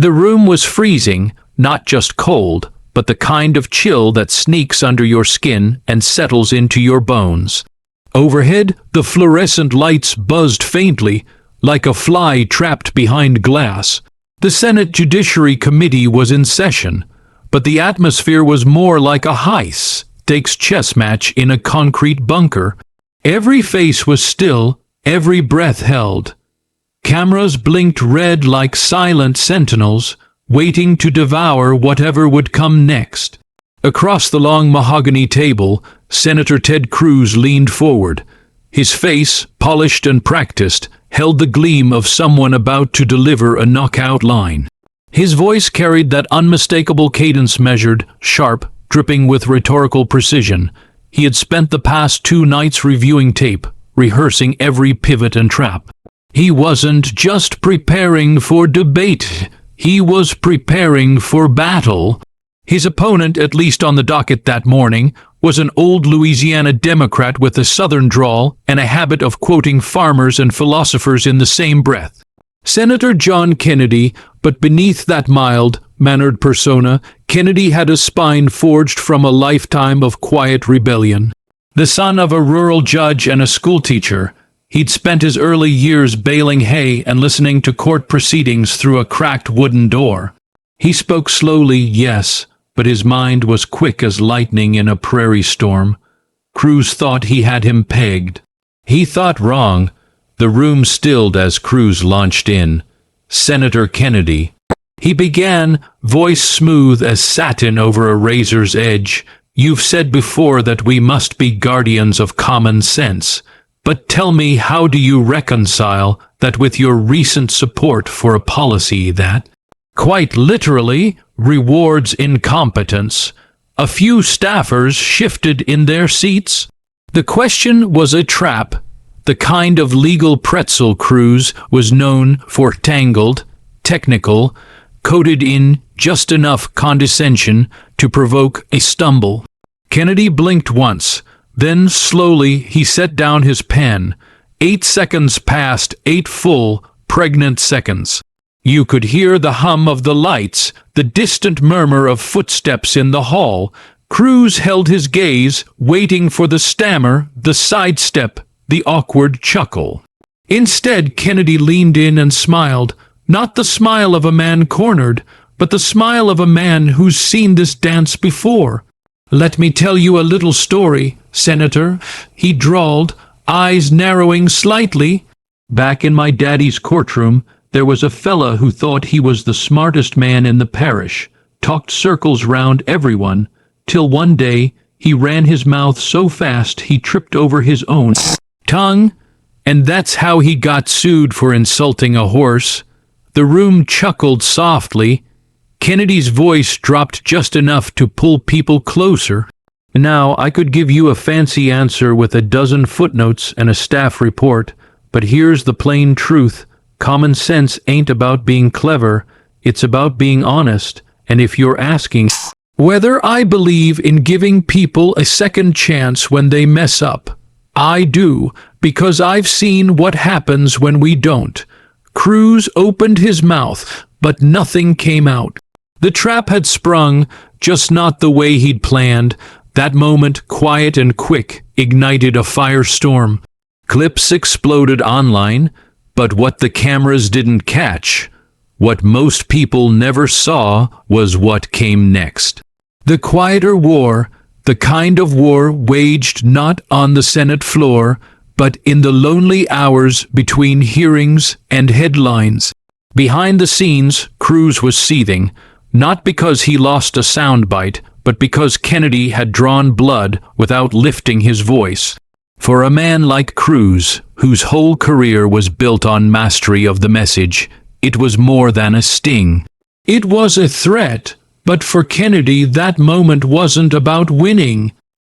The room was freezing, not just cold, but the kind of chill that sneaks under your skin and settles into your bones. Overhead, the fluorescent lights buzzed faintly, like a fly trapped behind glass. The Senate Judiciary Committee was in session, but the atmosphere was more like a high-stakes chess match in a concrete bunker. Every face was still, every breath held. Cameras blinked red like silent sentinels, waiting to devour whatever would come next. Across the long mahogany table, Senator Ted Cruz leaned forward. His face, polished and practiced, held the gleam of someone about to deliver a knockout line. His voice carried that unmistakable cadence, measured, sharp, dripping with rhetorical precision. He had spent the past 2 nights reviewing tape, rehearsing every pivot and trap. He wasn't just preparing for debate. He was preparing for battle. His opponent, at least on the docket that morning, was an old Louisiana Democrat with a Southern drawl and a habit of quoting farmers and philosophers in the same breath. Senator John Kennedy, but beneath that mild-mannered persona, Kennedy had a spine forged from a lifetime of quiet rebellion. The son of a rural judge and a schoolteacher, he'd spent his early years baling hay and listening to court proceedings through a cracked wooden door. He spoke slowly, yes, but his mind was quick as lightning in a prairie storm. Cruz thought he had him pegged. He thought wrong. The room stilled as Cruz launched in. Senator Kennedy. He began, voice smooth as satin over a razor's edge. You've said before that we must be guardians of common sense. But tell me, how do you reconcile that with your recent support for a policy that, quite literally, rewards incompetence? A few staffers shifted in their seats. The question was a trap. The kind of legal pretzel Cruz was known for, tangled, technical, coated in just enough condescension to provoke a stumble. Kennedy blinked once. Then, slowly, he set down his pen. 8 seconds passed, 8 full, pregnant seconds. You could hear the hum of the lights, the distant murmur of footsteps in the hall. Cruz held his gaze, waiting for the stammer, the sidestep, the awkward chuckle. Instead, Kennedy leaned in and smiled, not the smile of a man cornered, but the smile of a man who's seen this dance before. Let me tell you a little story, Senator, he drawled, eyes narrowing slightly. Back in my daddy's courtroom, there was a fella who thought he was the smartest man in the parish, talked circles round everyone, till one day he ran his mouth so fast he tripped over his own tongue, and that's how he got sued for insulting a horse. The room chuckled softly. Kennedy's voice dropped just enough to pull people closer. Now, I could give you a fancy answer with a dozen footnotes and a staff report, but here's the plain truth. Common sense ain't about being clever, it's about being honest, and if you're asking whether I believe in giving people a second chance when they mess up, I do, because I've seen what happens when we don't. Cruz opened his mouth, but nothing came out. The trap had sprung, just not the way he'd planned. That moment, quiet and quick, ignited a firestorm. Clips exploded online, but what the cameras didn't catch, what most people never saw, was what came next. The quieter war, the kind of war waged not on the Senate floor, but in the lonely hours between hearings and headlines. Behind the scenes, Cruz was seething, not because he lost a soundbite, but because Kennedy had drawn blood without lifting his voice. For a man like Cruz, whose whole career was built on mastery of the message, it was more than a sting. It was a threat, but for Kennedy that moment wasn't about winning.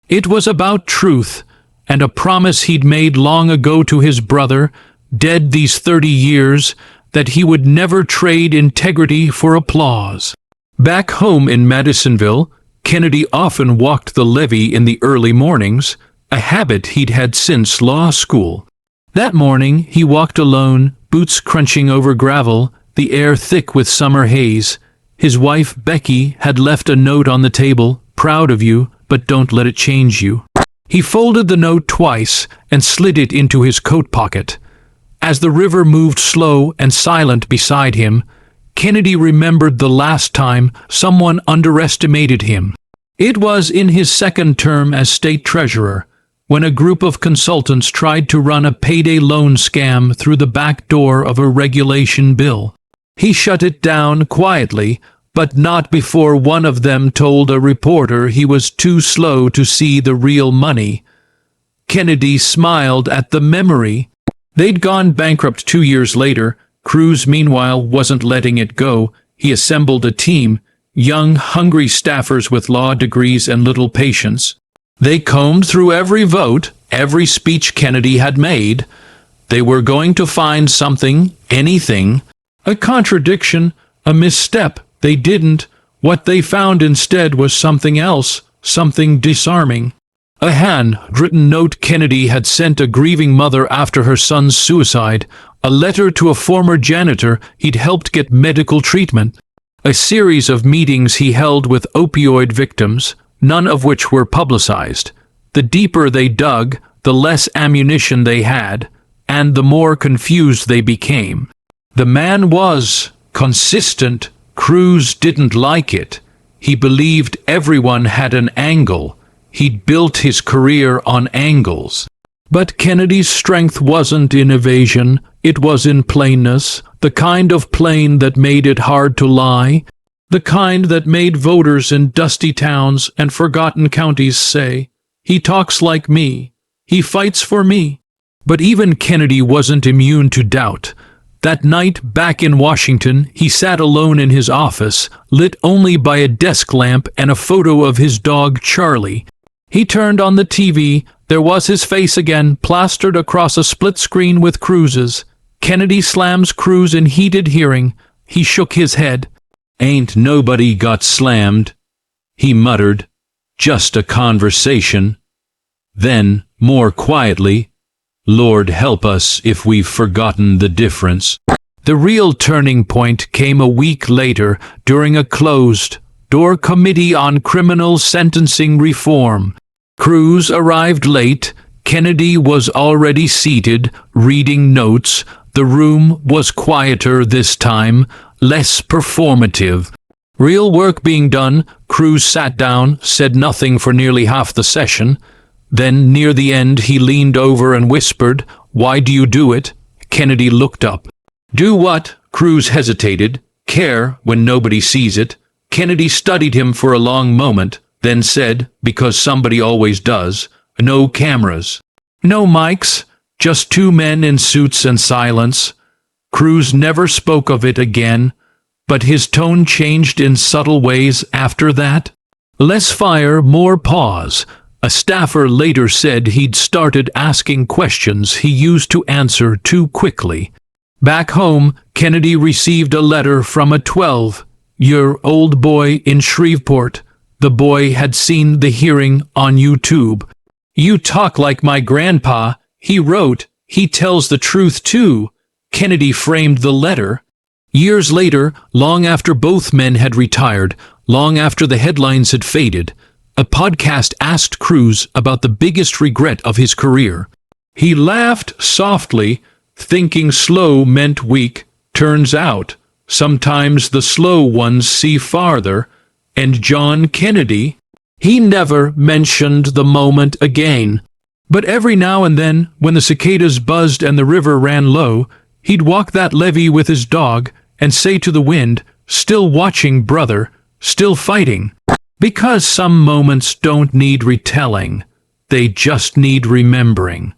It was about truth, and a promise he'd made long ago to his brother, dead these 30 years, that he would never trade integrity for applause. Back home in Madisonville, Kennedy often walked the levee in the early mornings, a habit he'd had since law school. That morning he walked alone, boots crunching over gravel, the air thick with summer haze. His wife, Becky, had left a note on the table, "Proud of you, but don't let it change you." He folded the note twice and slid it into his coat pocket. As the river moved slow and silent beside him, Kennedy remembered the last time someone underestimated him. It was in his second term as state treasurer, when a group of consultants tried to run a payday loan scam through the back door of a regulation bill. He shut it down quietly, but not before one of them told a reporter he was too slow to see the real money. Kennedy smiled at the memory. They'd gone bankrupt 2 years later. Cruz, meanwhile, wasn't letting it go. He assembled a team, young, hungry staffers with law degrees and little patience. They combed through every vote, every speech Kennedy had made. They were going to find something, anything, a contradiction, a misstep. They didn't. What they found instead was something else, something disarming. A handwritten note Kennedy had sent a grieving mother after her son's suicide, a letter to a former janitor he'd helped get medical treatment, a series of meetings he held with opioid victims, none of which were publicized. The deeper they dug, the less ammunition they had, and the more confused they became. The man was consistent. Cruz didn't like it. He believed everyone had an angle. He'd built his career on angles. But Kennedy's strength wasn't in evasion, it was in plainness, the kind of plain that made it hard to lie, the kind that made voters in dusty towns and forgotten counties say, "He talks like me. He fights for me." But even Kennedy wasn't immune to doubt. That night, back in Washington, he sat alone in his office, lit only by a desk lamp and a photo of his dog Charlie. He turned on the TV. There was his face again, plastered across a split screen with Cruz's. Kennedy slams Cruz in heated hearing. He shook his head. "Ain't nobody got slammed," he muttered. "Just a conversation." Then, more quietly, "Lord help us if we've forgotten the difference." The real turning point came a week later during a closed-door committee on criminal sentencing reform. Cruz arrived late. Kennedy was already seated, reading notes. The room was quieter this time, less performative. Real work being done. Cruz sat down, said nothing for nearly half the session. Then, near the end, he leaned over and whispered, "Why do you do it?" Kennedy looked up. "Do what?" Cruz hesitated. "Care when nobody sees it." Kennedy studied him for a long moment, then said, "Because somebody always does. No cameras. No mics. Just two men in suits and silence." Cruz never spoke of it again, but his tone changed in subtle ways after that. Less fire, more pause. A staffer later said he'd started asking questions he used to answer too quickly. Back home, Kennedy received a letter from a 12-year-old boy in Shreveport. The boy had seen the hearing on YouTube. "You talk like my grandpa," he wrote. "He tells the truth, too." Kennedy framed the letter. Years later, long after both men had retired, long after the headlines had faded, a podcast asked Cruz about the biggest regret of his career. He laughed softly, thinking slow meant weak. Turns out, sometimes the slow ones see farther. And John Kennedy? He never mentioned the moment again. But every now and then, when the cicadas buzzed and the river ran low, he'd walk that levee with his dog and say to the wind, "Still watching, brother, still fighting." Because some moments don't need retelling, they just need remembering.